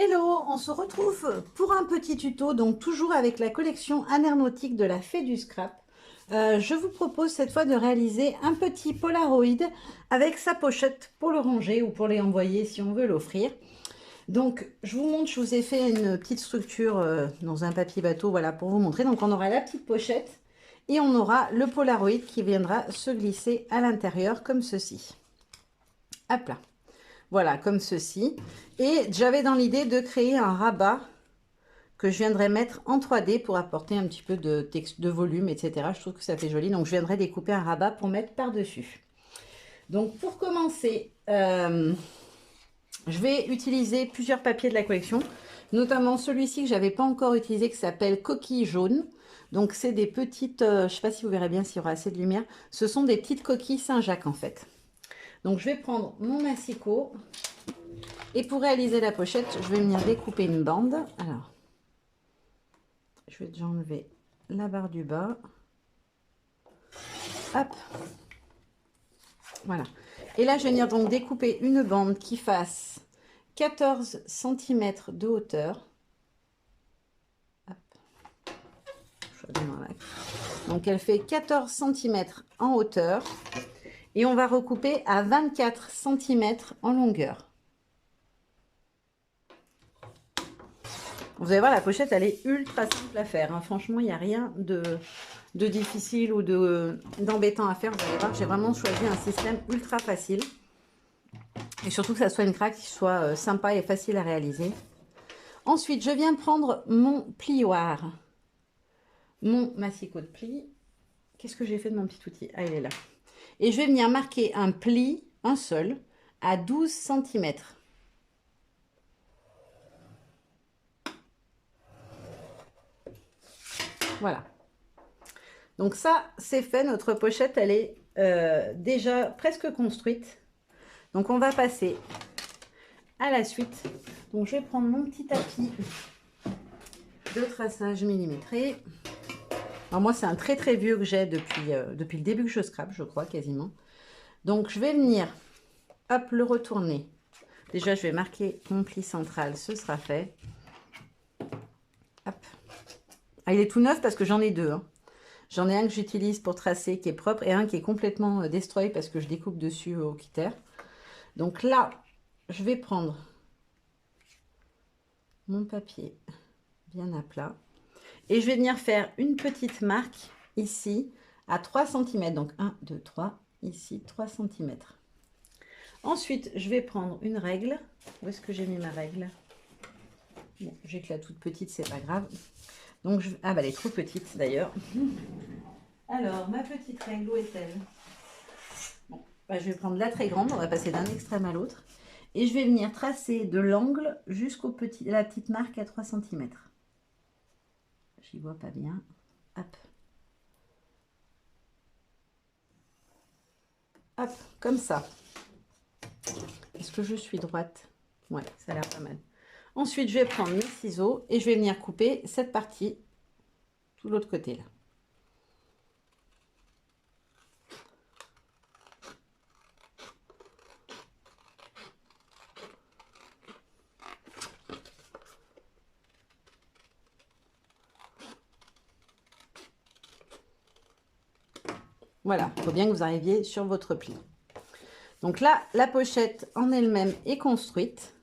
Hello, on se retrouve pour un petit tuto, donc toujours avec la collection aéronautique de la Fée du Scrap. Je vous propose cette fois de réaliser un petit Polaroid avec sa pochette pour le ranger ou pour les envoyer si on veut l'offrir. Donc je vous montre, je vous ai fait une petite structure dans un papier bateau, voilà, pour vous montrer. Donc on aura la petite pochette et on aura le Polaroid qui viendra se glisser à l'intérieur comme ceci. Hop là. Voilà, comme ceci. Et j'avais dans l'idée de créer un rabat que je viendrai mettre en 3D pour apporter un petit peu de texte, de volume, etc. Je trouve que ça fait joli. Donc, je viendrai découper un rabat pour mettre par-dessus. Donc, pour commencer, je vais utiliser plusieurs papiers de la collection, notamment celui-ci que j'avais pas encore utilisé, qui s'appelle Coquille jaune. Donc, c'est des petites, je ne sais pas si vous verrez bien s'il y aura assez de lumière. Ce sont des petites coquilles Saint-Jacques, en fait. Donc, je vais prendre mon massicot. Et pour réaliser la pochette, je vais venir découper une bande. Alors, je vais déjà enlever la barre du bas. Hop. Voilà. Et là, je vais venir donc découper une bande qui fasse 14 cm de hauteur. Hop. Donc, elle fait 14 cm en hauteur. Et on va recouper à 24 cm en longueur. Vous allez voir, la pochette, elle est ultra simple à faire. Hein. Franchement, il n'y a rien de difficile ou d'embêtant à faire. Vous allez voir, j'ai vraiment choisi un système ultra facile. Et surtout que ça soit une craque qui soit sympa et facile à réaliser. Ensuite, je viens prendre mon plioir, mon massicot de pli. Qu'est-ce que j'ai fait de mon petit outil? Ah, il est là. Et je vais venir marquer un pli, un seul, à 12 cm. Voilà. Donc ça, c'est fait. Notre pochette, elle est déjà presque construite. Donc on va passer à la suite. Donc je vais prendre mon petit tapis de traçage millimétré. Alors moi, c'est un très très vieux que j'ai depuis le début que je scrape, je crois, quasiment. Donc je vais venir, hop, le retourner. Déjà, je vais marquer mon pli central, ce sera fait. Hop. Ah, il est tout neuf parce que j'en ai deux. Hein. J'en ai un que j'utilise pour tracer qui est propre et un qui est complètement destroy parce que je découpe dessus au quitter. Donc là, je vais prendre mon papier bien à plat et je vais venir faire une petite marque ici à 3 cm. Donc 1, 2, 3, ici 3 cm. Ensuite, je vais prendre une règle. Où est-ce que j'ai mis ma règle? Bon, j'ai que la toute petite, c'est pas grave. Donc, ah bah elle est trop petite d'ailleurs. Alors, ma petite règle, où est-elle? Bon, bah, je vais prendre la très grande, on va passer d'un extrême à l'autre. Et je vais venir tracer de l'angle jusqu'au la petite marque à 3 cm. J'y vois pas bien. Hop. Hop, comme ça. Est-ce que je suis droite? Ouais, ça a l'air pas mal. Ensuite, je vais prendre mes ciseaux et je vais venir couper cette partie tout l'autre côté là. Voilà, il faut bien que vous arriviez sur votre pli. Donc là, la pochette en elle-même est construite.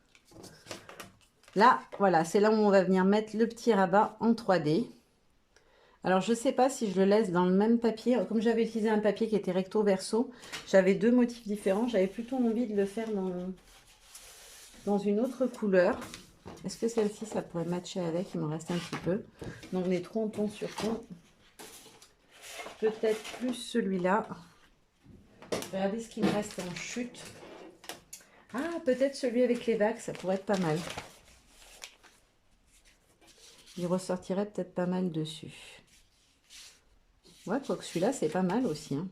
Là, voilà, c'est là où on va venir mettre le petit rabat en 3D. Alors, je ne sais pas si je le laisse dans le même papier. Comme j'avais utilisé un papier qui était recto verso, j'avais deux motifs différents. J'avais plutôt envie de le faire dans une autre couleur. Est-ce que celle-ci, ça pourrait matcher avec? Il m'en reste un petit peu. Donc, on est trop en ton sur ton. Peut-être plus celui-là. Regardez ce qui me reste en chute. Ah, peut-être celui avec les vagues, ça pourrait être pas mal. Il ressortirait peut-être pas mal dessus. Ouais, quoique celui-là, c'est pas mal aussi. Hein.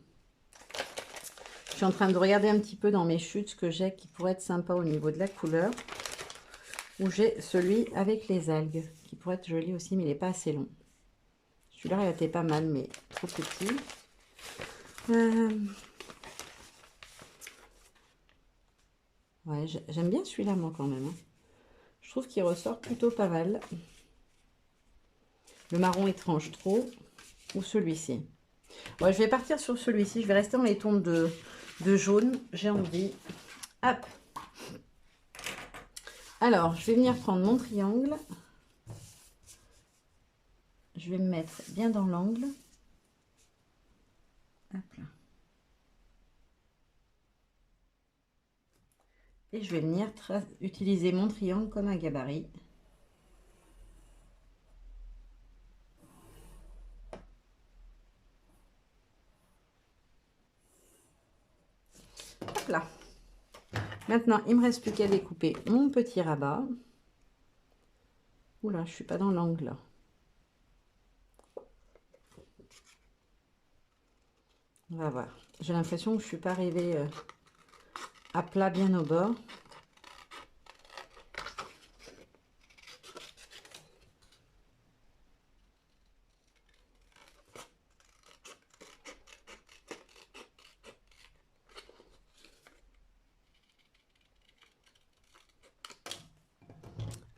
Je suis en train de regarder un petit peu dans mes chutes ce que j'ai qui pourrait être sympa au niveau de la couleur. Où j'ai celui avec les algues, qui pourrait être joli aussi, mais il n'est pas assez long. Celui-là, il était pas mal, mais trop petit. Ouais, j'aime bien celui-là, moi, quand même. Hein. Je Je trouve qu'il ressort plutôt pas mal. Le marron étrange trop. Ou celui-ci. Ouais, je vais partir sur celui-ci. Je vais rester dans les tons de jaune. J'ai envie. Hop. Alors, je vais venir prendre mon triangle. Je vais me mettre bien dans l'angle. Hop là. Et je vais venir utiliser mon triangle comme un gabarit. Hop là. Maintenant, il ne me reste plus qu'à découper mon petit rabat. Oula, je ne suis pas dans l'angle là. On va voir. J'ai l'impression que je ne suis pas arrivée à plat bien au bord.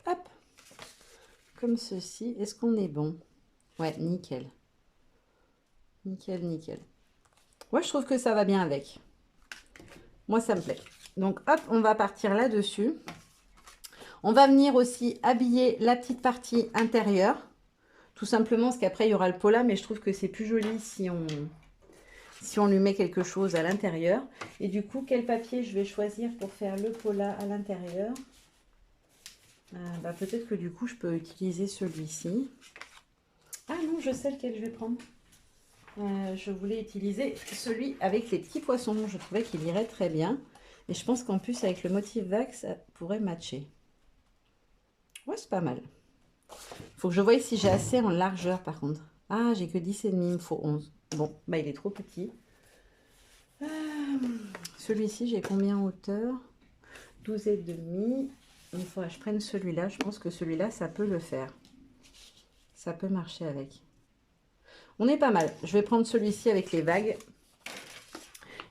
Hop. Comme ceci. Est-ce qu'on est bon? Ouais, nickel. Nickel, nickel. Ouais, je trouve que ça va bien avec. Moi, ça me plaît. Donc, hop, on va partir là-dessus. On va venir aussi habiller la petite partie intérieure. Tout simplement, parce qu'après, il y aura le pola, mais je trouve que c'est plus joli si on lui met quelque chose à l'intérieur. Et du coup, quel papier je vais choisir pour faire le pola à l'intérieur? Peut-être que du coup, je peux utiliser celui-ci. Ah non, je sais lequel je vais prendre. Je voulais utiliser celui avec les petits poissons. Je trouvais qu'il irait très bien. Et je pense qu'en plus, avec le motif vague, ça pourrait matcher. Ouais, c'est pas mal. Faut que je voie si j'ai assez en largeur, par contre. Ah, j'ai que 10,5, il me faut 11. Bon, bah il est trop petit. Celui-ci, j'ai combien en hauteur? 12,5. Il faudra que je prenne celui-là. Je pense que celui-là, ça peut le faire. Ça peut marcher avec. On est pas mal. Je vais prendre celui-ci avec les vagues.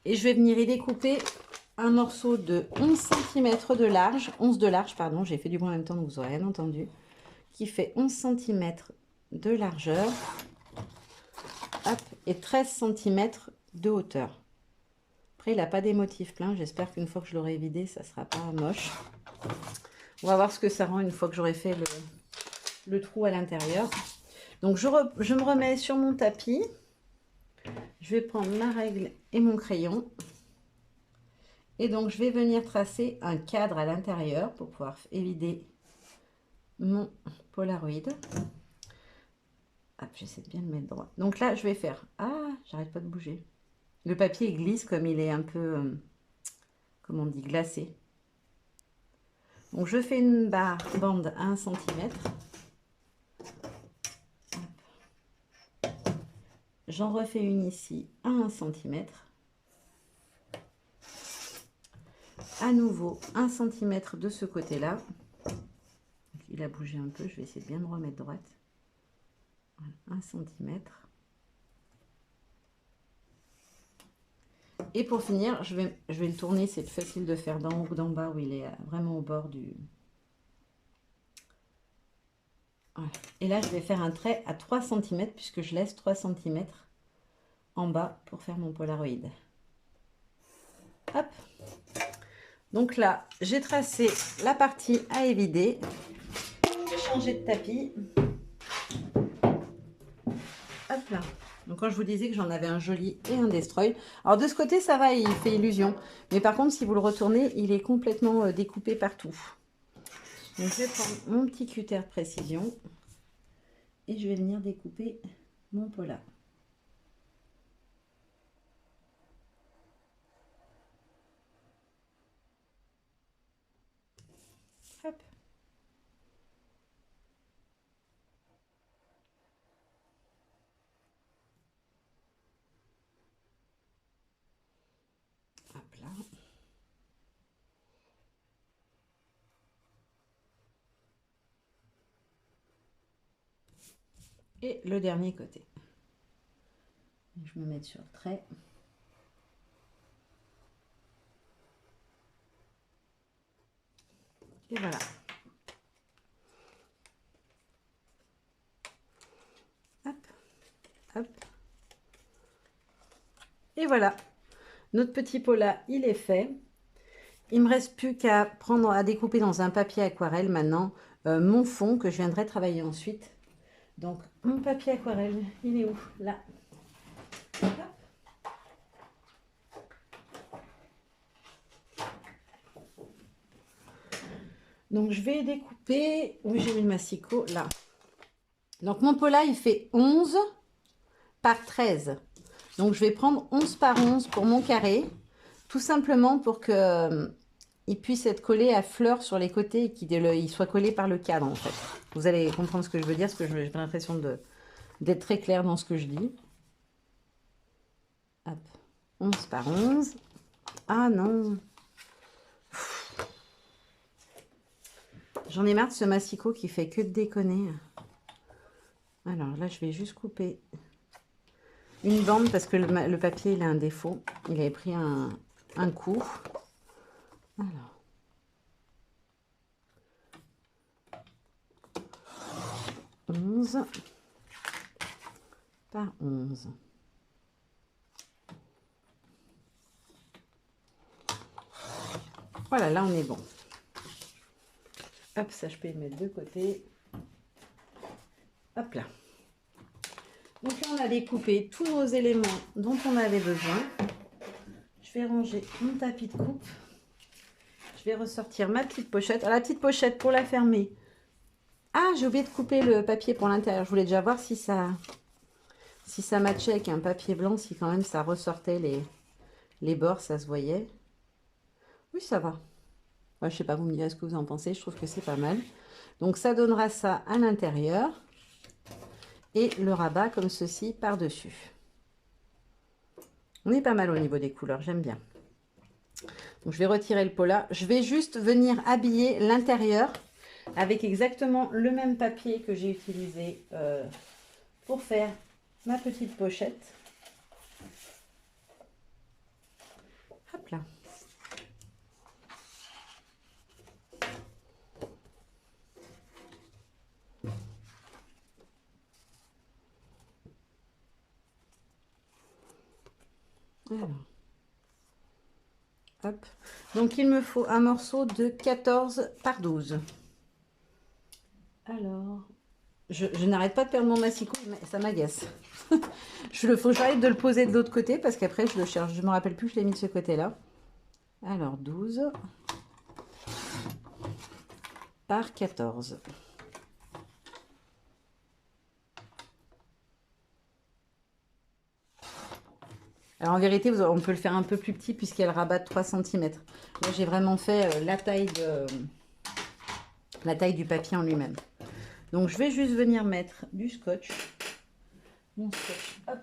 Et je vais venir y découper un morceau de 11 cm de large. 11 de large, pardon. J'ai fait du bruit en même temps, donc vous n'aurez rien entendu. Qui fait 11 cm de largeur. Hop, et 13 cm de hauteur. Après, il n'a pas des motifs pleins. J'espère qu'une fois que je l'aurai vidé, ça ne sera pas moche. On va voir ce que ça rend une fois que j'aurai fait le trou à l'intérieur. Donc, je me remets sur mon tapis. Je vais prendre ma règle et mon crayon. Et donc, je vais venir tracer un cadre à l'intérieur pour pouvoir évider mon Polaroid. Hop, j'essaie de bien le mettre droit. Donc là, je vais faire... Ah, j'arrête pas de bouger. Le papier glisse comme il est un peu... comment on dit, glacé. Donc, je fais une bande à 1 cm. J'en refais une ici à 1 cm. À nouveau, 1 cm de ce côté-là. Il a bougé un peu, je vais essayer de bien me remettre droite. Voilà, 1 cm. Et pour finir, je vais le tourner, c'est plus facile de faire d'en haut ou d'en bas où il est vraiment au bord du... Voilà. Et là, je vais faire un trait à 3 cm puisque je laisse 3 cm en bas pour faire mon Polaroid. Hop. Donc là, j'ai tracé la partie à évider. Je vais changer de tapis. Hop là. Donc quand je vous disais que j'en avais un joli et un destroy. Alors de ce côté, ça va, il fait illusion. Mais par contre, si vous le retournez, il est complètement découpé partout. Donc je vais prendre mon petit cutter de précision. Et je vais venir découper mon pola. Hop. Hop là. Et le dernier côté. Je me mets sur le trait. Et voilà. Hop. Et voilà, notre petit pot là, il est fait. Il me reste plus qu'à prendre, à découper dans un papier aquarelle maintenant mon fond que je viendrai travailler ensuite. Donc, mon papier aquarelle, il est où? Là. Hop. Donc, je vais découper. Où j'ai mis le massicot? Là. Donc, mon pot là, il fait 11 par 13. Donc, je vais prendre 11 par 11 pour mon carré. Tout simplement pour que il puisse être collé à fleur sur les côtés et qu'il soit collé par le cadre, en fait. Vous allez comprendre ce que je veux dire, parce que j'ai l'impression d'être très clair dans ce que je dis. Hop. 11 par 11. Ah non. J'en ai marre de ce massicot qui fait que de déconner. Alors là, je vais juste couper une bande parce que le papier, il a un défaut. Il avait pris un coup. Alors. Onze par 11. Voilà, là on est bon. Hop, ça je peux le mettre de côté. Hop là. Donc là on a découpé tous nos éléments dont on avait besoin. Je vais ranger mon tapis de coupe. Je vais ressortir ma petite pochette. Alors, la petite pochette pour la fermer. Ah, j'ai oublié de couper le papier pour l'intérieur. Je voulais déjà voir si ça matchait avec un papier blanc, si quand même ça ressortait les bords, ça se voyait. Oui, ça va. Ouais, je sais pas, vous me direz ce que vous en pensez. Je trouve que c'est pas mal. Donc, ça donnera ça à l'intérieur. Et le rabat comme ceci par-dessus. On est pas mal au niveau des couleurs, j'aime bien. Donc, je vais retirer le pot là. Je vais juste venir habiller l'intérieur avec exactement le même papier que j'ai utilisé pour faire ma petite pochette. Hop là. Alors. Hop. Donc, il me faut un morceau de 14 par 12. Alors, je n'arrête pas de perdre mon massicot, ça m'agace. Faut que j'arrête de le poser de l'autre côté parce qu'après, je le cherche. Je ne me rappelle plus, je l'ai mis de ce côté-là. Alors, 12 par 14. Alors, en vérité, on peut le faire un peu plus petit puisqu'il y a le rabat de 3 cm. Là, j'ai vraiment fait la taille du papier en lui-même. Donc, je vais juste venir mettre du scotch. Mon scotch, hop.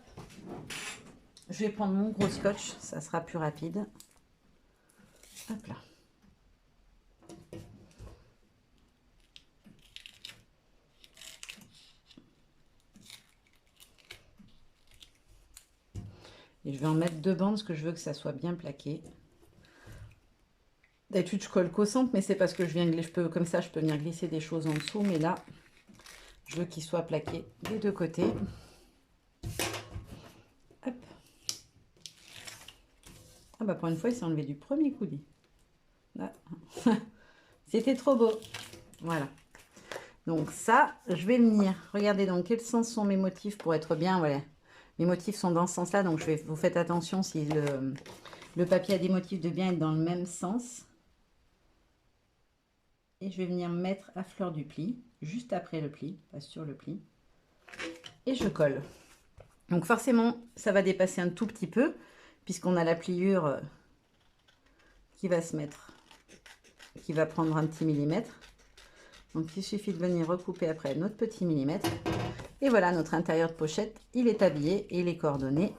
Je vais prendre mon gros scotch, ça sera plus rapide. Hop là. Et je vais en mettre 2 bandes parce que je veux que ça soit bien plaqué. D'habitude, je colle qu'au centre, mais c'est parce que comme ça, je peux venir glisser des choses en dessous. Mais là, je veux qu'il soit plaqué des deux côtés. Hop. Ah bah pour une fois, il s'est enlevé du premier coup. Ah. C'était trop beau. Voilà. Donc ça, je vais venir. Regardez dans quel sens sont mes motifs pour être bien. Voilà. Mes motifs sont dans ce sens-là, donc vous faites attention si le papier a des motifs de bien être dans le même sens. Et je vais venir mettre à fleur du pli, juste après le pli, pas sur le pli. Et je colle. Donc forcément, ça va dépasser un tout petit peu, puisqu'on a la pliure qui va se mettre, qui va prendre un petit millimètre. Donc il suffit de venir recouper après notre petit millimètre. Et voilà, notre intérieur de pochette, il est habillé et il est coordonné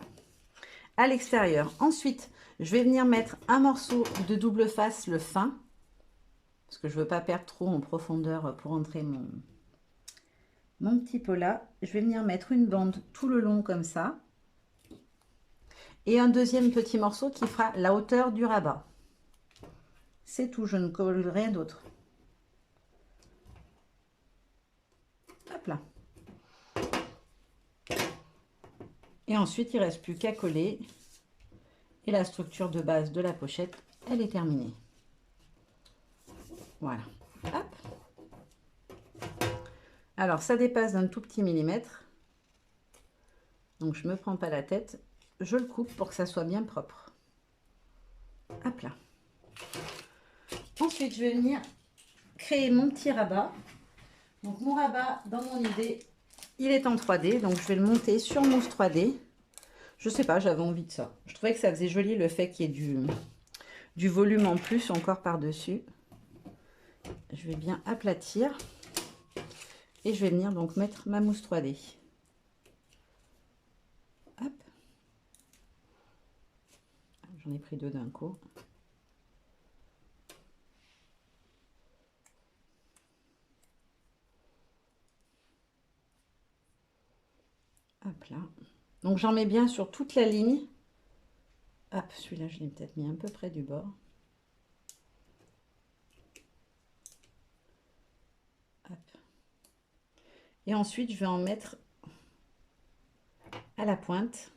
à l'extérieur. Ensuite, je vais venir mettre un morceau de double face, le fin, parce que je ne veux pas perdre trop en profondeur pour entrer mon petit pot là. Je vais venir mettre une bande tout le long comme ça. Et un deuxième petit morceau qui fera la hauteur du rabat. C'est tout, je ne colle rien d'autre. Hop là. Et ensuite, il ne reste plus qu'à coller. Et la structure de base de la pochette, elle est terminée. Voilà. Hop. Alors, ça dépasse d'un tout petit millimètre. Donc, je ne me prends pas la tête. Je le coupe pour que ça soit bien propre. Hop là. Ensuite, je vais venir créer mon petit rabat. Donc, mon rabat, dans mon idée, il est en 3D. Donc, je vais le monter sur mousse 3D. Je sais pas, j'avais envie de ça. Je trouvais que ça faisait joli le fait qu'il y ait du volume en plus encore par-dessus. Je vais bien aplatir. Et je vais venir donc mettre ma mousse 3D. Hop. J'en ai pris deux d'un coup. Hop là. Donc j'en mets bien sur toute la ligne. Hop, celui-là je l'ai peut-être mis un peu près du bord. Hop. Et ensuite je vais en mettre à la pointe.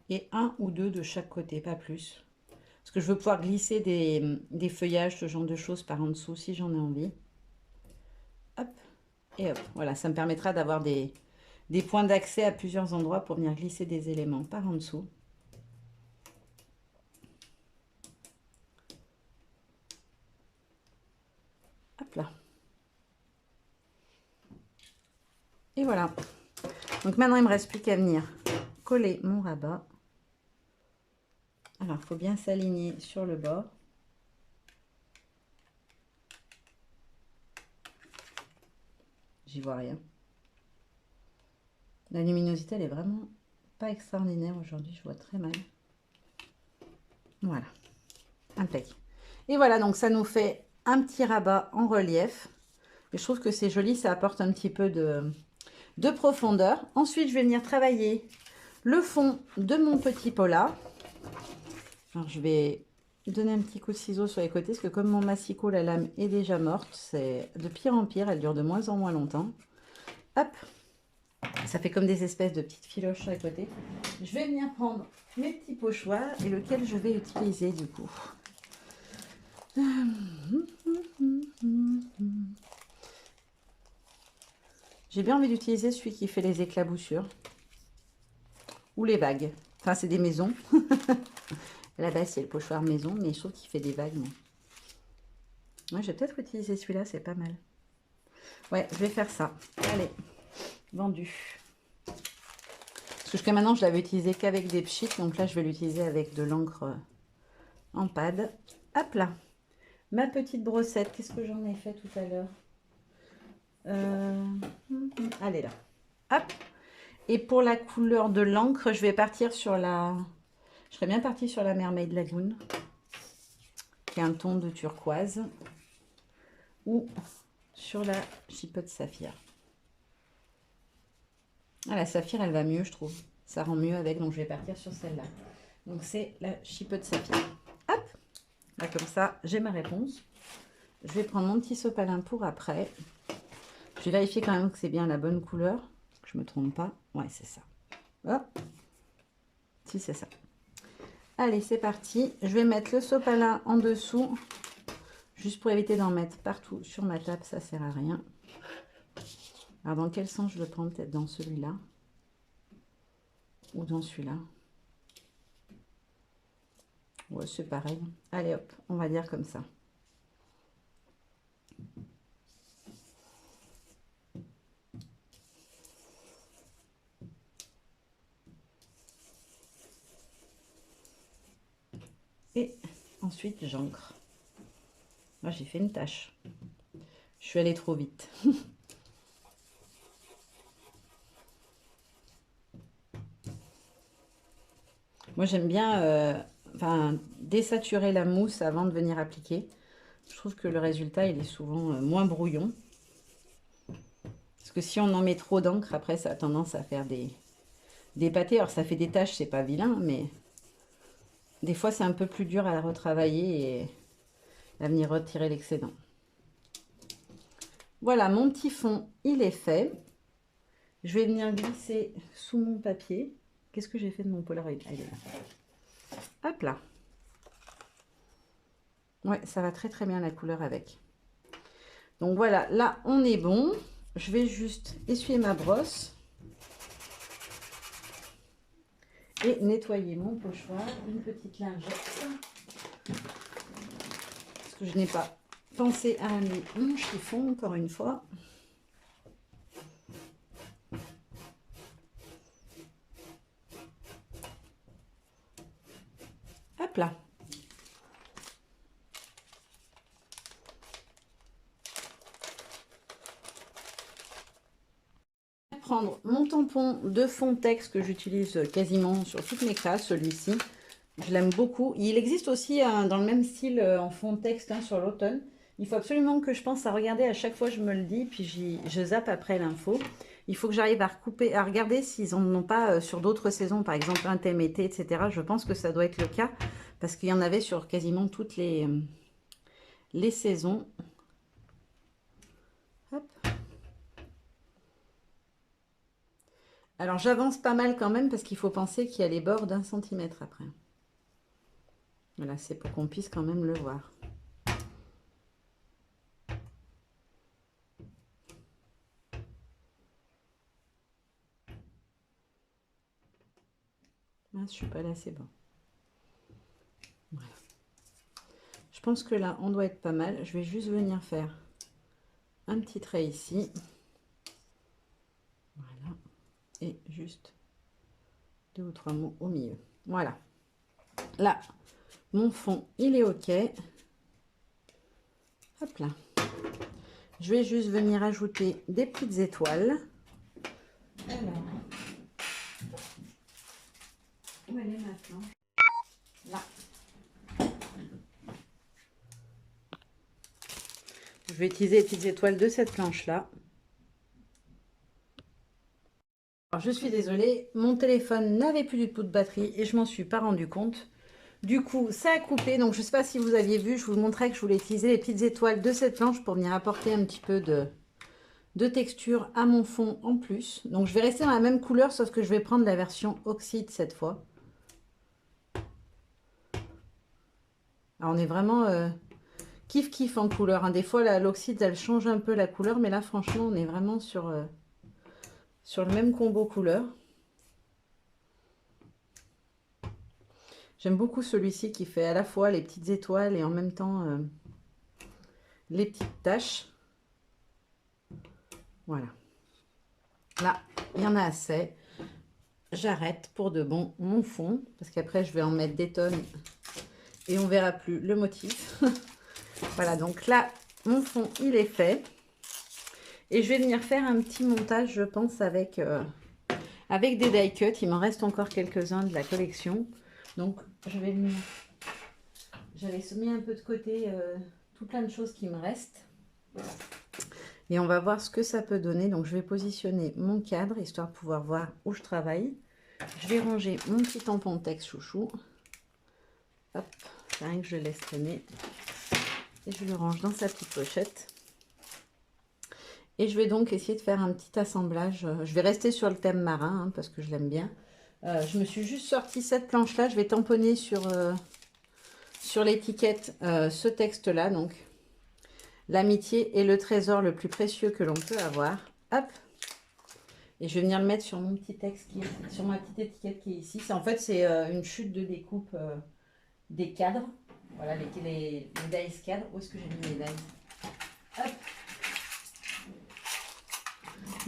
Et un ou deux de chaque côté, pas plus. Parce que je veux pouvoir glisser des feuillages, ce genre de choses par en dessous si j'en ai envie. Hop. Et hop. Voilà, ça me permettra d'avoir des points d'accès à plusieurs endroits pour venir glisser des éléments par en dessous. Hop là. Et voilà. Donc maintenant, il ne me reste plus qu'à venir coller mon rabat. Alors, il faut bien s'aligner sur le bord. J'y vois rien. La luminosité, elle est vraiment pas extraordinaire aujourd'hui. Je vois très mal. Voilà. Impec. Et voilà, donc ça nous fait un petit rabat en relief. Et je trouve que c'est joli, ça apporte un petit peu de profondeur. Ensuite, je vais venir travailler le fond de mon petit pola. Alors, je vais donner un petit coup de ciseau sur les côtés, parce que comme mon massicot, la lame est déjà morte, c'est de pire en pire, elle dure de moins en moins longtemps. Hop, ça fait comme des espèces de petites filoches sur les côtés. Je vais venir prendre mes petits pochoirs et lequel je vais utiliser du coup. J'ai bien envie d'utiliser celui qui fait les éclaboussures ou les vagues. Enfin, c'est des maisons. Là-bas, c'est le pochoir maison, mais je trouve qu'il fait des vagues. Ouais, je vais peut-être utiliser celui-là, c'est pas mal. Ouais, je vais faire ça. Allez, vendu. Parce que jusqu'à maintenant, je l'avais utilisé qu'avec des pchits. Donc là, je vais l'utiliser avec de l'encre en pad. Hop là. Ma petite brossette, qu'est-ce que j'en ai fait tout à l'heure? Allez là. Hop. Et pour la couleur de l'encre, je vais partir sur la... Je serais bien partie sur la Mermaid Lagoon, qui est un ton de turquoise. Ou sur la Chipote Saphir. Ah, la Saphir, elle va mieux, je trouve. Ça rend mieux avec, donc je vais partir sur celle-là. Donc, c'est la Chipote Saphir. Hop. Là, comme ça, j'ai ma réponse. Je vais prendre mon petit sopalin pour après. Je vais vérifier quand même que c'est bien la bonne couleur. Que je ne me trompe pas. Ouais, c'est ça. Hop. Si, c'est ça. Allez, c'est parti. Je vais mettre le sopalin en dessous. Juste pour éviter d'en mettre partout sur ma table. Ça ne sert à rien. Alors, dans quel sens je le prends? Peut-être dans celui-là. Ou dans celui-là. Ouais, c'est pareil. Allez, hop. On va dire comme ça. Et ensuite, j'encre. Moi, j'ai fait une tache. Je suis allée trop vite. Moi, j'aime bien désaturer la mousse avant de venir appliquer. Je trouve que le résultat, il est souvent moins brouillon. Parce que si on en met trop d'encre, après, ça a tendance à faire des pâtés. Alors, ça fait des taches, c'est pas vilain, mais des fois, c'est un peu plus dur à retravailler et à venir retirer l'excédent. Voilà, mon petit fond, il est fait. Je vais venir glisser sous mon papier. Qu'est-ce que j'ai fait de mon Polaroid? Ah, il est là. Hop là. Ouais, ça va très très bien la couleur avec. Donc voilà, là on est bon. Je vais juste essuyer ma brosse et nettoyer mon pochoir. Une petite lingette. Parce que je n'ai pas pensé à ramener mon chiffon encore une fois. Hop là. Prendre mon tampon de fond texte que j'utilise quasiment sur toutes mes classes, celui-ci. Je l'aime beaucoup. Il existe aussi dans le même style en fond texte sur l'automne. Il faut absolument que je pense à regarder à chaque fois, je me le dis, puis je zappe après l'info. Il faut que j'arrive à recouper, à regarder s'ils en ont pas sur d'autres saisons, par exemple un thème été, etc. Je pense que ça doit être le cas, parce qu'il y en avait sur quasiment toutes les saisons. Hop. Alors j'avance pas mal quand même, parce qu'il faut penser qu'il y a les bords d'1 centimètre après. Voilà, c'est pour qu'on puisse quand même le voir. Ah, je suis pas là, c'est bon. Voilà. Je pense que là, on doit être pas mal. Je vais juste venir faire un petit trait ici. Voilà. Et juste 2 ou 3 mots au milieu. Voilà. Là, mon fond, il est OK. Hop là. Je vais juste venir ajouter des petites étoiles. Alors, où elle est maintenant? Là. Je vais utiliser les petites étoiles de cette planche-là. Alors, je suis désolée, mon téléphone n'avait plus du tout de batterie et je m'en suis pas rendu compte. Du coup, ça a coupé. Donc, je ne sais pas si vous aviez vu, je vous montrais que je voulais utiliser les petites étoiles de cette planche pour venir apporter un petit peu de texture à mon fond en plus. Donc, je vais rester dans la même couleur, sauf que je vais prendre la version oxyde cette fois. Alors, on est vraiment kiff kiff en couleur. Hein. Des fois, l'oxyde, elle change un peu la couleur, mais là, franchement, on est vraiment sur le même combo couleur. J'aime beaucoup celui-ci qui fait à la fois les petites étoiles et en même temps les petites taches. Voilà. Là, il y en a assez. J'arrête pour de bon mon fond, parce qu'après, je vais en mettre des tonnes et on verra plus le motif. Voilà, donc là, mon fond, il est fait. Et je vais venir faire un petit montage, je pense, avec des die cut. Il m'en reste encore quelques-uns de la collection. Donc, je vais venir... J'avais mis un peu de côté tout plein de choses qui me restent. Et on va voir ce que ça peut donner. Donc, je vais positionner mon cadre, histoire de pouvoir voir où je travaille. Je vais ranger mon petit tampon texte chouchou. Hop, c'est rien que je le laisse traîner. Et je le range dans sa petite pochette. Et je vais donc essayer de faire un petit assemblage. Je vais rester sur le thème marin, hein, parce que je l'aime bien. Je me suis juste sorti cette planche-là. Je vais tamponner sur l'étiquette ce texte-là. Donc, l'amitié est le trésor le plus précieux que l'on peut avoir. Hop. Et je vais venir le mettre sur mon petit texte, sur ma petite étiquette qui est ici. En fait, c'est une chute de découpe des cadres. Voilà, les dies cadres. Où est-ce que j'ai mis les dies? Hop.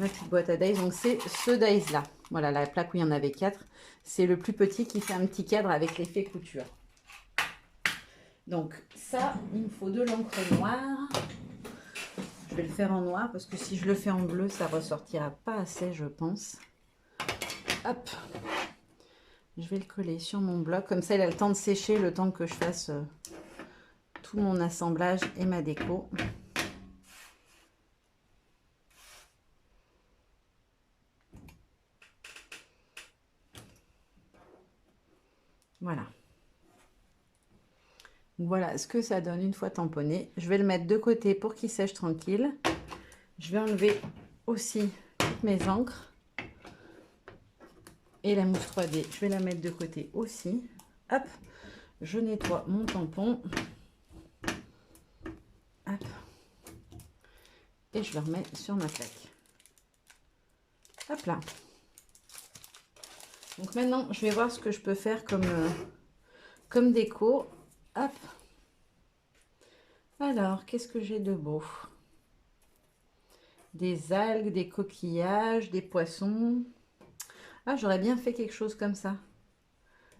Ma petite boîte à dies. Donc, c'est ce dies-là. Voilà, la plaque où il y en avait 4. C'est le plus petit qui fait un petit cadre avec l'effet couture. Donc, ça, il me faut de l'encre noire. Je vais le faire en noir parce que si je le fais en bleu, ça ressortira pas assez, je pense. Hop. Je vais le coller sur mon bloc. Comme ça, il a le temps de sécher, le temps que je fasse tout mon assemblage et ma déco. Voilà. Voilà ce que ça donne une fois tamponné. Je vais le mettre de côté pour qu'il sèche tranquille. Je vais enlever aussi toutes mes encres. Et la mousse 3D, je vais la mettre de côté aussi. Hop, je nettoie mon tampon. Hop. Et je le remets sur ma plaque. Hop là. Donc maintenant, je vais voir ce que je peux faire comme déco. Hop. Alors, qu'est-ce que j'ai de beau? Des algues, des coquillages, des poissons. Ah, j'aurais bien fait quelque chose comme ça.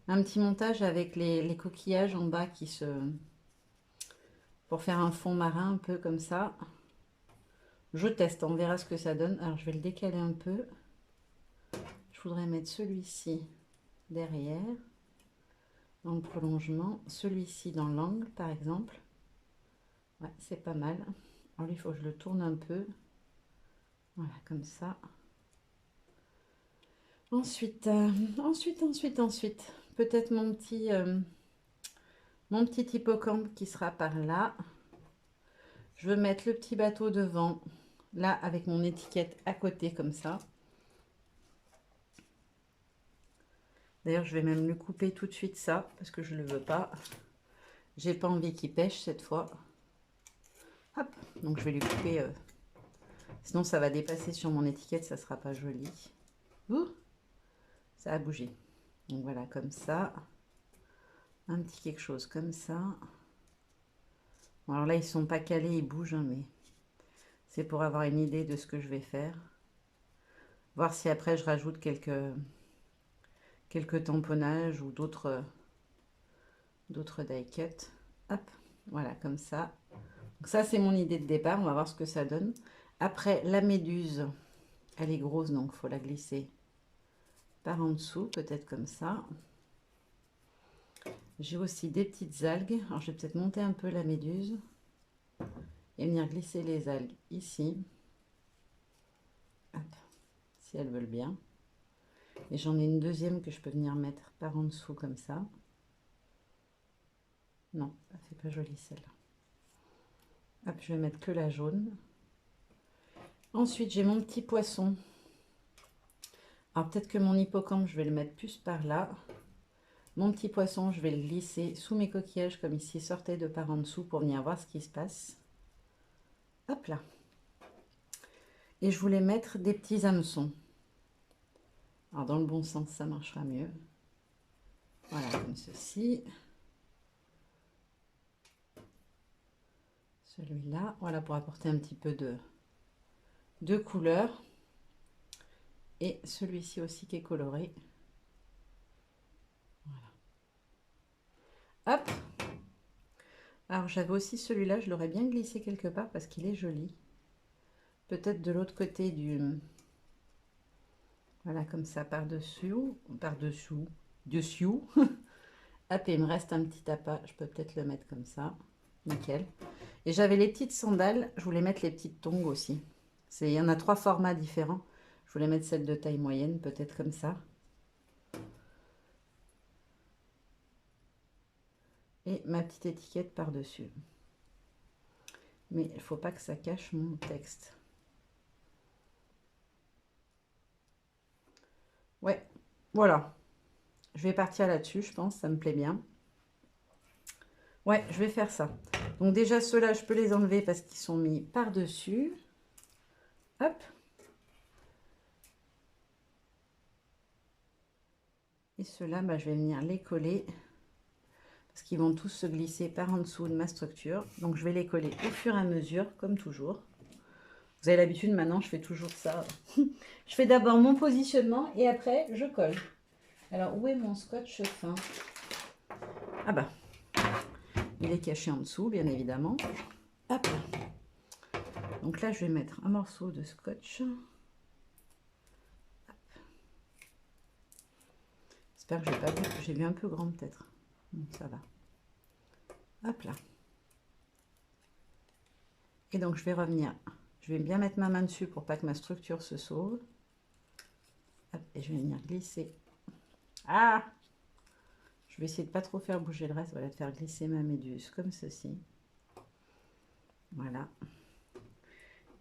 Un petit montage avec les coquillages en bas qui se... pour faire un fond marin un peu comme ça. Je teste, on verra ce que ça donne. Alors, je vais le décaler un peu. Je voudrais mettre celui-ci derrière, dans le prolongement. Celui-ci dans l'angle, par exemple. Ouais, c'est pas mal. Alors, lui, il faut que je le tourne un peu. Voilà, comme ça. Ensuite, ensuite, peut-être mon petit hippocampe qui sera par là. Je veux mettre le petit bateau devant, là, avec mon étiquette à côté, comme ça. D'ailleurs, je vais même le couper tout de suite, ça, parce que je ne le veux pas. J'ai pas envie qu'il pêche cette fois. Hop, donc je vais lui couper. Sinon, ça va dépasser sur mon étiquette, ça sera pas joli. Ouh, ça a bougé. Donc voilà, comme ça. Un petit quelque chose comme ça. Bon, alors là, ils sont pas calés, ils bougent, hein, mais c'est pour avoir une idée de ce que je vais faire. Voir si après, je rajoute quelques tamponnages ou d'autres die cut. Hop, voilà, comme ça. Donc ça, c'est mon idée de départ. On va voir ce que ça donne. Après, la méduse, elle est grosse, donc il faut la glisser par en dessous, peut-être comme ça. J'ai aussi des petites algues. Alors, je vais peut-être monter un peu la méduse et venir glisser les algues ici. Hop, si elles veulent bien. Et j'en ai une deuxième que je peux venir mettre par en dessous comme ça. Non, ça fait pas joli celle-là. Hop, je vais mettre que la jaune. Ensuite, j'ai mon petit poisson. Alors peut-être que mon hippocampe, je vais le mettre plus par là. Mon petit poisson, je vais le glisser sous mes coquillages comme ici, sortait de par en dessous pour venir voir ce qui se passe. Hop là. Et je voulais mettre des petits hameçons. Alors dans le bon sens, ça marchera mieux. Voilà, comme ceci. Celui-là, voilà, pour apporter un petit peu de couleur. Et celui-ci aussi qui est coloré. Voilà. Hop. Alors j'avais aussi celui-là, je l'aurais bien glissé quelque part parce qu'il est joli. Peut-être de l'autre côté du... Voilà, comme ça, par-dessus. Dessus. Hop, et il me reste un petit appât. Je peux peut-être le mettre comme ça. Nickel. Et j'avais les petites sandales. Je voulais mettre les petites tongs aussi. Il y en a 3 formats différents. Je voulais mettre celle de taille moyenne, peut-être comme ça. Et ma petite étiquette par-dessus. Mais il ne faut pas que ça cache mon texte. Ouais, voilà. Je vais partir là-dessus, je pense. Ça me plaît bien. Ouais, je vais faire ça. Donc déjà, ceux-là, je peux les enlever parce qu'ils sont mis par-dessus. Hop. Et ceux-là, bah, je vais venir les coller parce qu'ils vont tous se glisser par en dessous de ma structure. Donc, je vais les coller au fur et à mesure, comme toujours. Vous avez l'habitude, maintenant, je fais toujours ça. Je fais d'abord mon positionnement et après, je colle. Alors, où est mon scotch fin? Ah bah, il est caché en dessous, bien évidemment. Hop. Donc là, je vais mettre un morceau de scotch. J'espère que j'ai pas vu, j'ai vu un peu grand peut-être. Ça va. Hop là. Et donc je vais revenir. Je vais bien mettre ma main dessus pour pas que ma structure se sauve. Hop, et je vais venir glisser. Ah! Je vais essayer de pas trop faire bouger le reste. Voilà, de faire glisser ma méduse comme ceci. Voilà.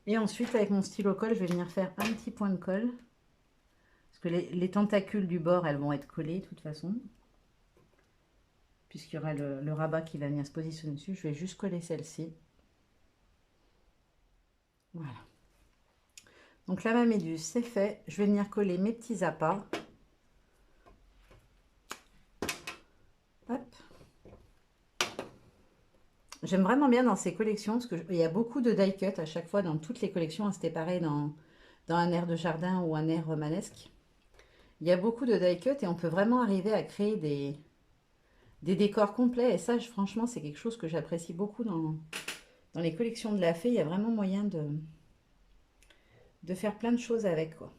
Et ensuite, avec mon stylo colle, je vais venir faire un petit point de colle. Parce que les tentacules du bord, elles vont être collées de toute façon. Puisqu'il y aura le rabat qui va venir se positionner dessus. Je vais juste coller celle-ci. Voilà. Donc là, ma méduse, c'est fait. Je vais venir coller mes petits appâts. Hop. J'aime vraiment bien dans ces collections, parce qu'il y a beaucoup de die cut à chaque fois dans toutes les collections. Hein, c'était pareil dans un air de jardin ou un air romanesque. Il y a beaucoup de die cut et on peut vraiment arriver à créer des décors complets. Et ça, franchement, c'est quelque chose que j'apprécie beaucoup dans les collections de la fée. Il y a vraiment moyen de faire plein de choses avec, quoi.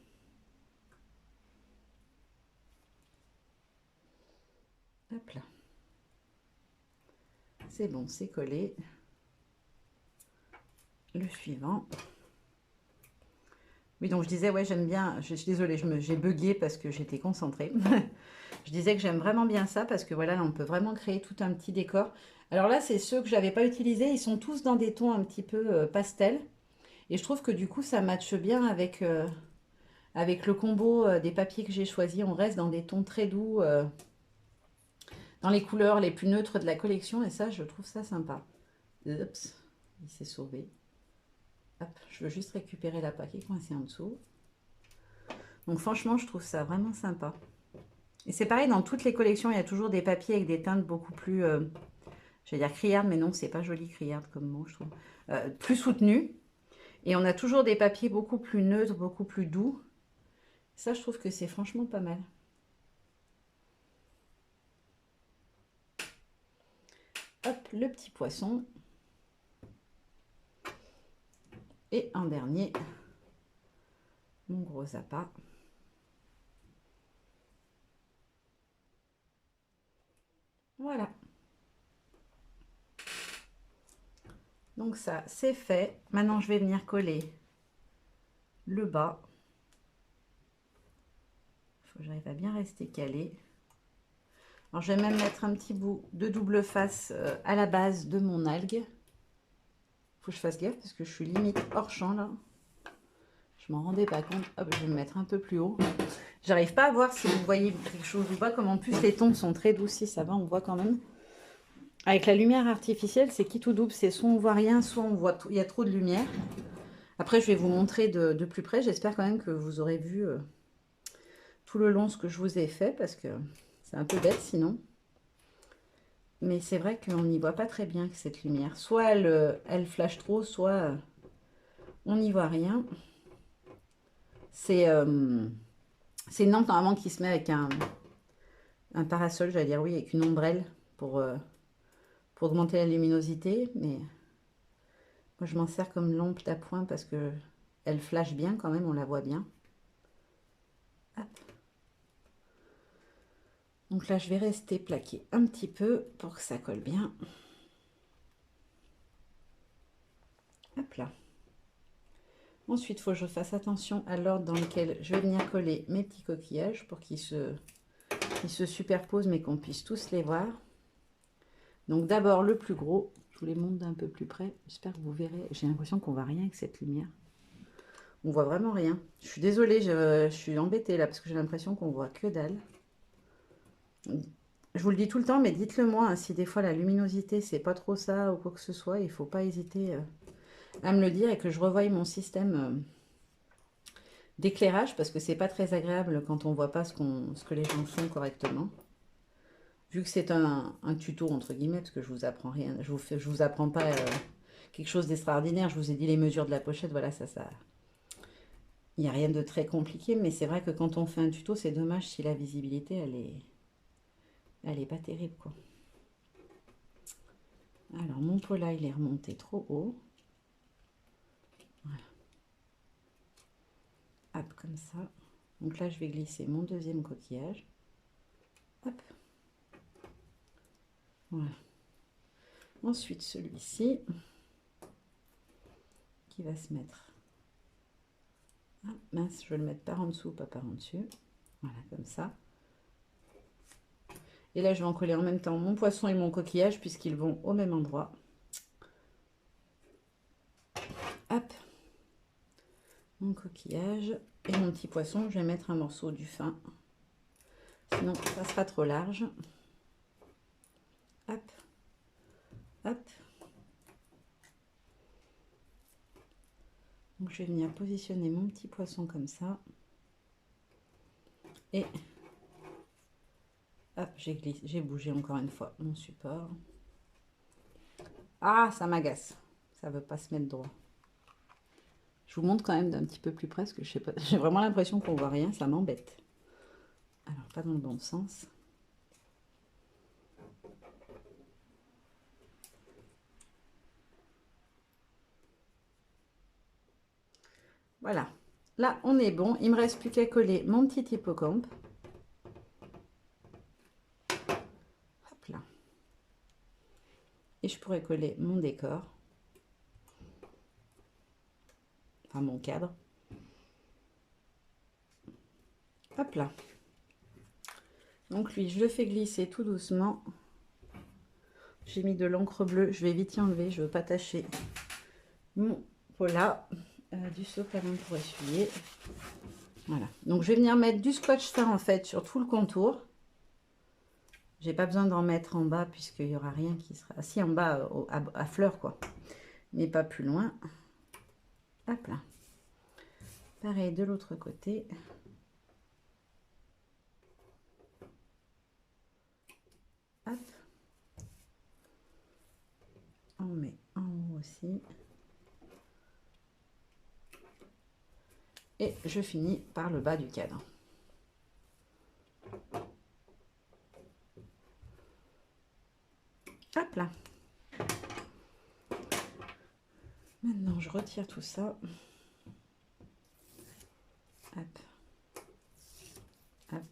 Hop là. C'est bon, c'est collé. Le suivant. Oui, donc je disais, ouais, j'aime bien. Je suis désolée, j'ai bugué parce que j'étais concentrée. Je disais que j'aime vraiment bien ça parce que voilà, là, on peut vraiment créer tout un petit décor. Alors là, c'est ceux que je n'avais pas utilisés. Ils sont tous dans des tons un petit peu pastel. Et je trouve que du coup, ça matche bien avec le combo des papiers que j'ai choisi. On reste dans des tons très doux, dans les couleurs les plus neutres de la collection. Et ça, je trouve ça sympa. Oups, il s'est sauvé. Hop, je veux juste récupérer l'appât qui est coincé en dessous. Donc franchement, je trouve ça vraiment sympa. Et c'est pareil, dans toutes les collections, il y a toujours des papiers avec des teintes beaucoup plus, j'allais dire criardes, mais non, c'est pas joli criarde comme mot, je trouve. Plus soutenues. Et on a toujours des papiers beaucoup plus neutres, beaucoup plus doux. Ça, je trouve que c'est franchement pas mal. Hop, le petit poisson. Et en dernier, mon gros appât. Voilà. Donc ça, c'est fait. Maintenant, je vais venir coller le bas. Il faut que j'arrive à bien rester calé. Alors, je vais même mettre un petit bout de double face à la base de mon algue. Faut que je fasse gaffe parce que je suis limite hors champ là. Je m'en rendais pas compte. Hop, je vais me mettre un peu plus haut. J'arrive pas à voir si vous voyez quelque chose ou pas. Comme en plus les tons sont très doux, si ça va, on voit quand même. Avec la lumière artificielle, c'est qui tout double. C'est soit on voit rien, soit on voit il y a trop de lumière. Après, je vais vous montrer de plus près. J'espère quand même que vous aurez vu tout le long ce que je vous ai fait parce que c'est un peu bête sinon. Mais c'est vrai qu'on n'y voit pas très bien que cette lumière. Soit elle flash trop, soit on n'y voit rien. C'est une lampe normalement qui se met avec un parasol, j'allais dire oui, avec une ombrelle pour augmenter la luminosité. Mais moi, je m'en sers comme lampe d'appoint parce que elle flash bien quand même, on la voit bien. Hop. Donc là, je vais rester plaqué un petit peu pour que ça colle bien. Hop là. Ensuite, il faut que je fasse attention à l'ordre dans lequel je vais venir coller mes petits coquillages pour qu'ils se superposent mais qu'on puisse tous les voir. Donc d'abord le plus gros, je vous les montre d'un peu plus près. J'espère que vous verrez. J'ai l'impression qu'on voit rien avec cette lumière. On voit vraiment rien. Je suis désolée, je suis embêtée là parce que j'ai l'impression qu'on voit que dalle. Je vous le dis tout le temps, mais dites-le moi hein, si des fois la luminosité c'est pas trop ça ou quoi que ce soit. Il ne faut pas hésiter à me le dire et que je revoie mon système d'éclairage parce que c'est pas très agréable quand on voit pas ce que les gens font correctement. Vu que c'est un tuto entre guillemets, parce que je vous apprends rien, je vous apprends pas quelque chose d'extraordinaire. Je vous ai dit les mesures de la pochette, voilà ça. Il n'y a rien de très compliqué, mais c'est vrai que quand on fait un tuto, c'est dommage si la visibilité elle est pas terrible quoi. Alors mon pola il est remonté trop haut. Voilà. Hop comme ça. Donc là je vais glisser mon deuxième coquillage. Hop. Voilà. Ensuite celui-ci qui va se mettre. Ah, mince, je vais le mettre par en dessous, pas par en dessus. Voilà, comme ça. Et là, je vais en coller en même temps mon poisson et mon coquillage puisqu'ils vont au même endroit. Hop. Mon coquillage. Et mon petit poisson, je vais mettre un morceau du fin. Sinon, ça sera trop large. Hop, hop. Donc, je vais venir positionner mon petit poisson comme ça. Et hop, j'ai bougé encore une fois mon support. Ah, ça m'agace. Ça veut pas se mettre droit. Je vous montre quand même d'un petit peu plus près, parce que je sais pas, j'ai vraiment l'impression qu'on voit rien, ça m'embête. Alors, pas dans le bon sens. Voilà. Là, on est bon. Il me reste plus qu'à coller mon petit hippocampe. Hop là. Et je pourrais coller mon décor. Enfin, mon cadre. Hop là. Donc lui, je le fais glisser tout doucement. J'ai mis de l'encre bleue. Je vais vite y enlever. Je ne veux pas tacher mon pola. Du sopalin pour essuyer. Voilà. Donc, je vais venir mettre du scotch fin, en fait, sur tout le contour. J'ai pas besoin d'en mettre en bas, puisqu'il n'y aura rien qui sera... Si, en bas, à fleurs, quoi. Mais pas plus loin. Hop là. Pareil de l'autre côté. Hop. On met en haut aussi. Et je finis par le bas du cadre. Hop là. Maintenant, je retire tout ça. Hop. Hop.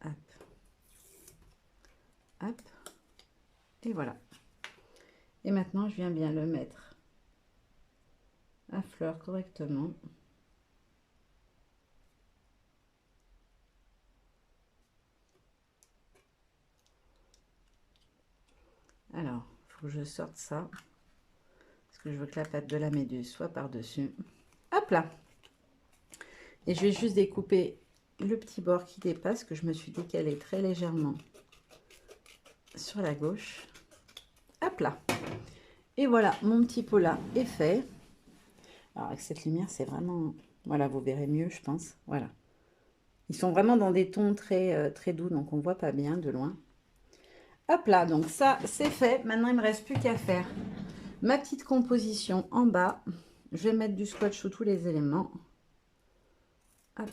Hop. Hop. Et voilà. Et maintenant, je viens bien le mettre à fleur correctement. Alors, il faut que je sorte ça. Parce que je veux que la patte de la méduse soit par-dessus. Hop là. Et je vais juste découper le petit bord qui dépasse, que je me suis décalé très légèrement sur la gauche. Hop là. Et voilà, mon petit pot là est fait. Alors, avec cette lumière, c'est vraiment... Voilà, vous verrez mieux, je pense. Voilà. Ils sont vraiment dans des tons très, très doux, donc on ne voit pas bien de loin. Hop là, donc ça, c'est fait. Maintenant, il ne me reste plus qu'à faire ma petite composition en bas. Je vais mettre du scotch sous tous les éléments. Hop.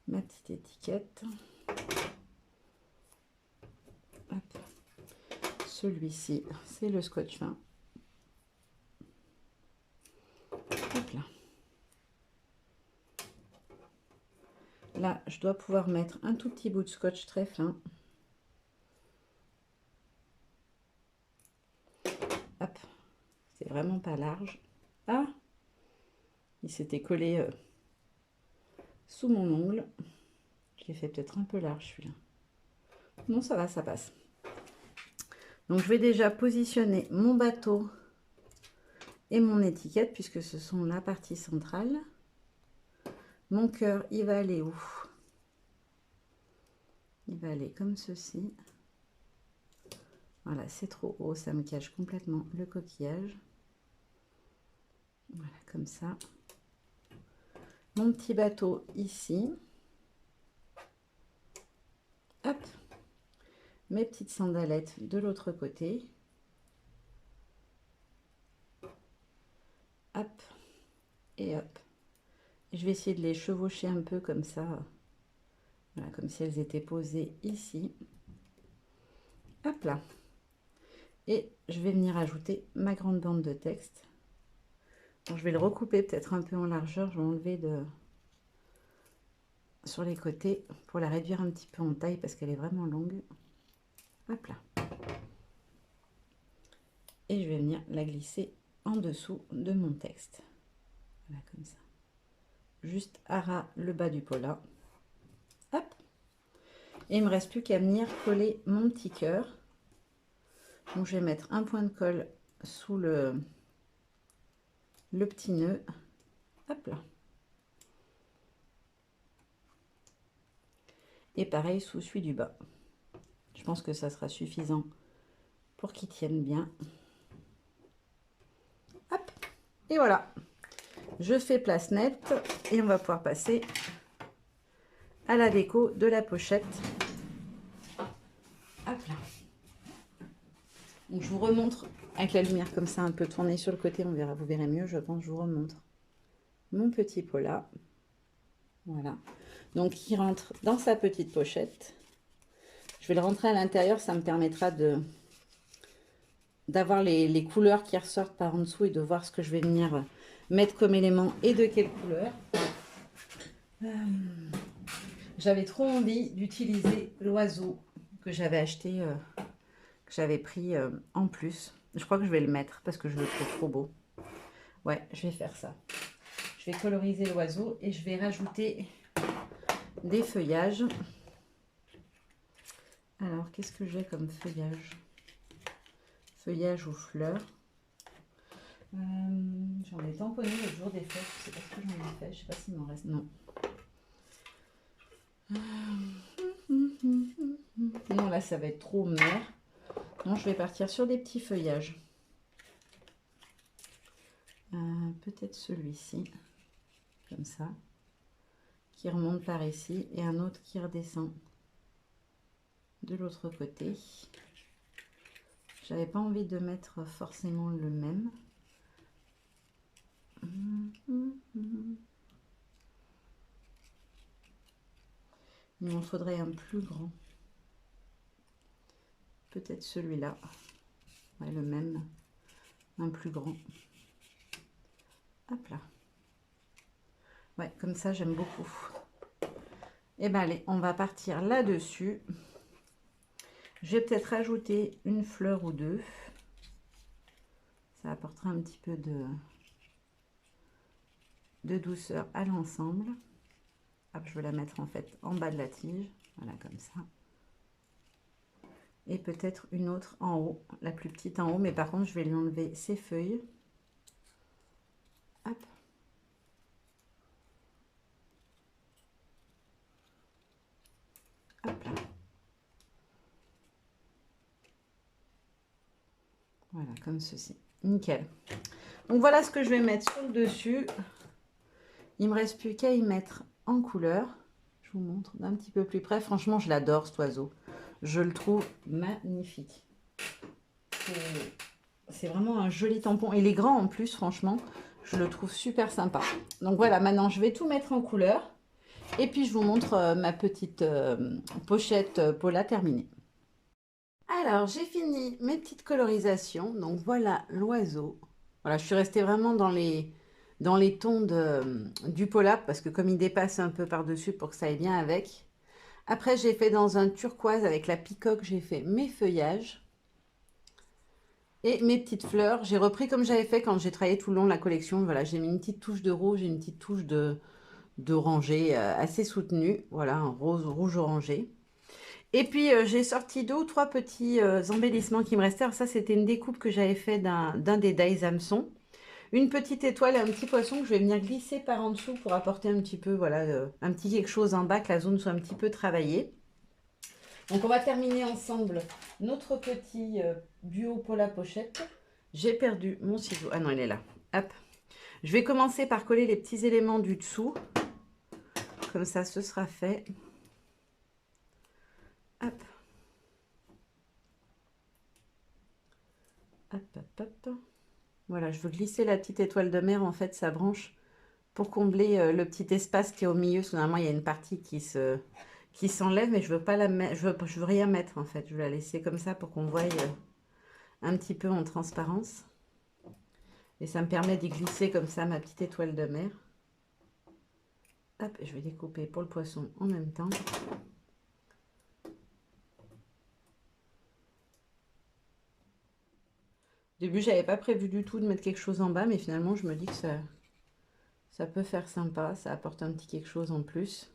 Ma petite étiquette. Hop. Celui-ci, c'est le scotch fin. Hop là. Là, je dois pouvoir mettre un tout petit bout de scotch très fin. Hop. C'est vraiment pas large. Ah, il s'était collé sous mon ongle. Je l'ai fait peut-être un peu large celui-là. Non, ça va, ça passe. Donc, je vais déjà positionner mon bateau et mon étiquette, puisque ce sont la partie centrale. Mon cœur, il va aller où? Il va aller comme ceci. Voilà, c'est trop haut, ça me cache complètement le coquillage. Voilà, comme ça. Mon petit bateau ici. Hop. Mes petites sandalettes de l'autre côté. Hop. Et hop. Je vais essayer de les chevaucher un peu comme ça. Voilà, comme si elles étaient posées ici. Hop là. Et je vais venir ajouter ma grande bande de texte. Donc, je vais le recouper peut-être un peu en largeur. Je vais enlever sur les côtés pour la réduire un petit peu en taille parce qu'elle est vraiment longue. Hop là. Et je vais venir la glisser en dessous de mon texte. Voilà, comme ça. Juste à ras le bas du pola. Hop. Et il me reste plus qu'à venir coller mon petit cœur Donc je vais mettre un point de colle sous le petit nœud. Hop là. Et pareil sous celui du bas. Je pense que ça sera suffisant pour qu'il tienne bien. Hop. Et voilà. Je fais place nette et on va pouvoir passer à la déco de la pochette. Hop là. Donc je vous remontre avec la lumière comme ça un peu tournée sur le côté, on verra, vous verrez mieux, je pense. Je vous remontre mon petit pot là. Voilà. Donc il rentre dans sa petite pochette. Je vais le rentrer à l'intérieur, ça me permettra d'avoir les couleurs qui ressortent par en dessous et de voir ce que je vais venir mettre comme élément et de quelle couleur. J'avais trop envie d'utiliser l'oiseau que j'avais acheté, que j'avais pris en plus. Je crois que je vais le mettre parce que je le trouve trop beau. Ouais, je vais faire ça. Je vais coloriser l'oiseau et je vais rajouter des feuillages. Alors, qu'est-ce que j'ai comme feuillage? Feuillage ou fleurs. J'en ai tamponné le jour des fêtes. Je sais pas ce que j'en ai fait. Je sais pas s'il m'en reste. Non. Non, là, ça va être trop mer. Non, je vais partir sur des petits feuillages. Peut-être celui-ci. Comme ça. Qui remonte par ici. Et un autre qui redescend de l'autre côté. J'avais pas envie de mettre forcément le même. Il m'en faudrait un plus grand. Peut-être celui-là. Ouais, le même. Un plus grand. Hop là. Ouais, comme ça, j'aime beaucoup. Et ben allez, on va partir là-dessus. Je vais peut-être rajouter une fleur ou deux. Ça apportera un petit peu de douceur à l'ensemble. Hop, je vais la mettre en fait en bas de la tige. Voilà, comme ça. Et peut-être une autre en haut, la plus petite en haut. Mais par contre, je vais lui enlever ses feuilles. Hop. Hop là. Voilà, comme ceci. Nickel. Donc voilà ce que je vais mettre sur le dessus. Il me reste plus qu'à y mettre en couleur. Je vous montre d'un petit peu plus près. Franchement, je l'adore cet oiseau. Je le trouve magnifique. C'est vraiment un joli tampon. Il est grand en plus, franchement. Je le trouve super sympa. Donc voilà, maintenant je vais tout mettre en couleur. Et puis je vous montre ma petite pochette Paula terminée. Alors, j'ai fini mes petites colorisations. Donc voilà l'oiseau. Voilà, je suis restée vraiment dans les tons du Paula parce que comme il dépasse un peu par-dessus pour que ça aille bien avec. Après, j'ai fait dans un turquoise avec la peacock, j'ai fait mes feuillages. Et mes petites fleurs, j'ai repris comme j'avais fait quand j'ai travaillé tout le long de la collection. Voilà, j'ai mis une petite touche de rouge et une petite touche d'oranger assez soutenue. Voilà, un rouge orangé. Et puis, j'ai sorti 2 ou 3 petits embellissements qui me restaient. Alors ça, c'était une découpe que j'avais fait d'un des dies hameçon. Une petite étoile et un petit poisson que je vais venir glisser par en dessous pour apporter un petit peu, voilà, un petit quelque chose en bas, que la zone soit un petit peu travaillée. Donc, on va terminer ensemble notre petit duo pour la pochette. J'ai perdu mon ciseau. Ah non, il est là. Hop. Je vais commencer par coller les petits éléments du dessous. Comme ça, ce sera fait. Hop. Hop, hop, hop. Voilà, je veux glisser la petite étoile de mer, en fait, sa branche, pour combler le petit espace qui est au milieu. Parce que normalement, il y a une partie qui s'enlève, mais je veux pas la mettre, je veux rien mettre, en fait. Je vais la laisser comme ça pour qu'on voie un petit peu en transparence. Et ça me permet d'y glisser comme ça ma petite étoile de mer. Hop, je vais découper pour le poisson en même temps. Au début, j'avais pas prévu du tout de mettre quelque chose en bas, mais finalement, je me dis que ça peut faire sympa. Ça apporte un petit quelque chose en plus.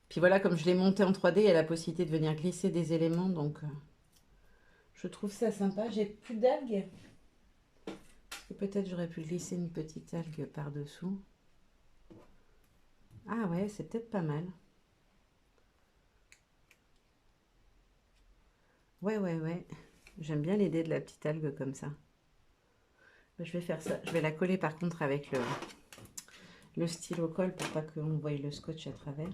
Puis voilà, comme je l'ai monté en 3D, il y a la possibilité de venir glisser des éléments, donc Je trouve ça sympa. J'ai plus d'algues. Peut-être j'aurais pu glisser une petite algue par-dessous. Ah ouais, c'est peut-être pas mal. Ouais. J'aime bien l'idée de la petite algue comme ça. Je vais faire ça. Je vais la coller par contre avec le stylo colle pour pas qu'on voie le scotch à travers.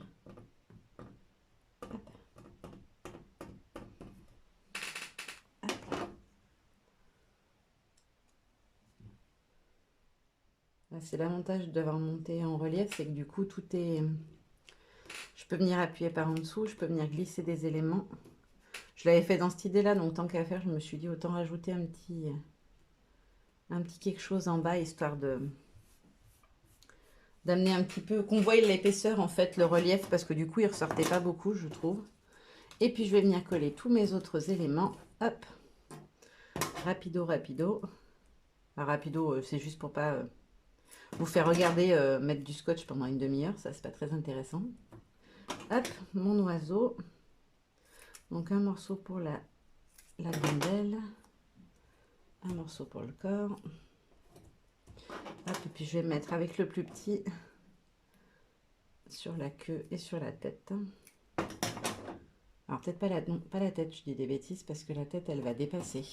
C'est l'avantage d'avoir monté en relief, c'est que du coup tout est... Je peux venir appuyer par en dessous, je peux venir glisser des éléments. Je l'avais fait dans cette idée-là, donc tant qu'à faire, je me suis dit autant rajouter un petit quelque chose en bas, histoire d'amener un petit peu, qu'on voie l'épaisseur en fait, le relief, parce que du coup il ressortait pas beaucoup, je trouve. Et puis je vais venir coller tous mes autres éléments. Hop, rapido. Enfin, rapido, c'est juste pour pas vous faire regarder mettre du scotch pendant une demi-heure, ça c'est pas très intéressant. Hop, mon oiseau. Donc un morceau pour la gondelle, un morceau pour le corps. Hop, et puis je vais mettre avec le plus petit sur la queue et sur la tête. Alors peut-être pas la tête, je dis des bêtises parce que la tête elle va dépasser.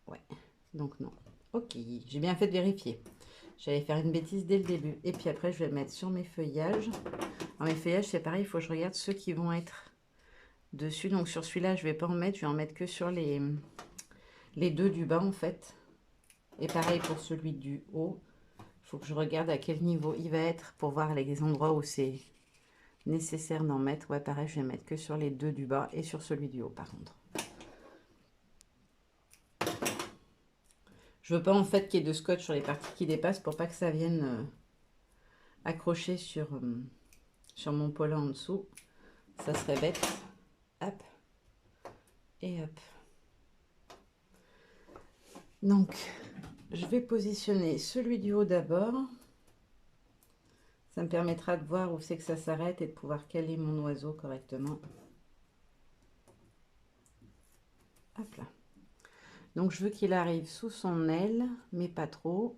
Ouais, donc non. Ok, j'ai bien fait de vérifier. J'allais faire une bêtise dès le début. Et puis après je vais le mettre sur mes feuillages. Alors mes feuillages c'est pareil, il faut que je regarde ceux qui vont être dessus. Donc sur celui-là je vais pas en mettre, je vais en mettre que sur les deux du bas en fait. Et pareil pour celui du haut. Il faut que je regarde à quel niveau il va être pour voir les endroits où c'est nécessaire d'en mettre. Ouais, pareil, je vais mettre que sur les deux du bas et sur celui du haut par contre. Je veux pas en fait qu'il y ait de scotch sur les parties qui dépassent pour pas que ça vienne accrocher sur mon pola en dessous. Ça serait bête. Hop. Et hop. Donc, je vais positionner celui du haut d'abord. Ça me permettra de voir où c'est que ça s'arrête et de pouvoir caler mon oiseau correctement. Hop là. Donc je veux qu'il arrive sous son aile, mais pas trop.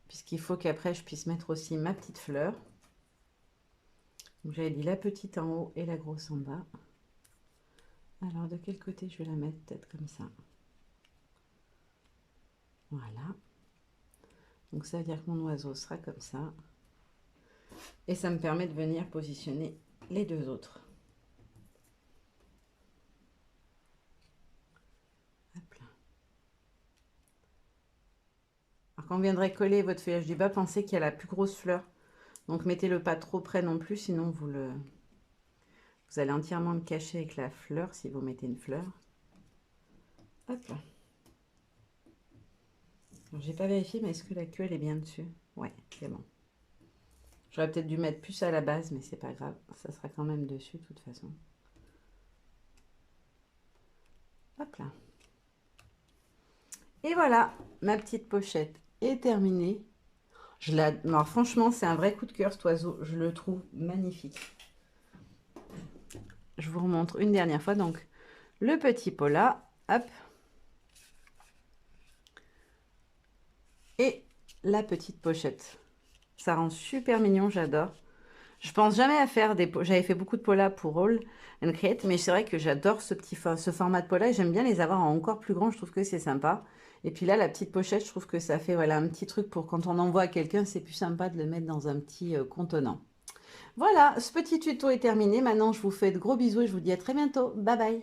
Puisqu'il faut qu'après je puisse mettre aussi ma petite fleur. Donc j'avais dit la petite en haut et la grosse en bas. Alors de quel côté je vais la mettre? Peut-être comme ça. Voilà. Donc ça veut dire que mon oiseau sera comme ça. Et ça me permet de venir positionner les deux autres. Hop là. Alors quand vous viendrez coller votre feuillage du bas, pensez qu'il y a la plus grosse fleur. Donc mettez-le pas trop près non plus, sinon vous allez entièrement le cacher avec la fleur si vous mettez une fleur. Hop là. J'ai pas vérifié, mais est-ce que la queue elle est bien dessus? Ouais, c'est bon. J'aurais peut-être dû mettre plus à la base, mais c'est pas grave. Ça sera quand même dessus de toute façon. Hop là. Et voilà, ma petite pochette est terminée. Alors franchement, c'est un vrai coup de cœur cet oiseau. Je le trouve magnifique. Je vous remontre une dernière fois. Donc, le petit pola, hop. Et la petite pochette. Ça rend super mignon, j'adore. Je pense jamais à faire des... J'avais fait beaucoup de polas pour Roll and Create, mais c'est vrai que j'adore ce format de pola. J'aime bien les avoir en encore plus grand, je trouve que c'est sympa. Et puis là, la petite pochette, je trouve que ça fait voilà, un petit truc pour quand on envoie à quelqu'un, c'est plus sympa de le mettre dans un petit contenant. Voilà, ce petit tuto est terminé. Maintenant, je vous fais de gros bisous et je vous dis à très bientôt. Bye bye.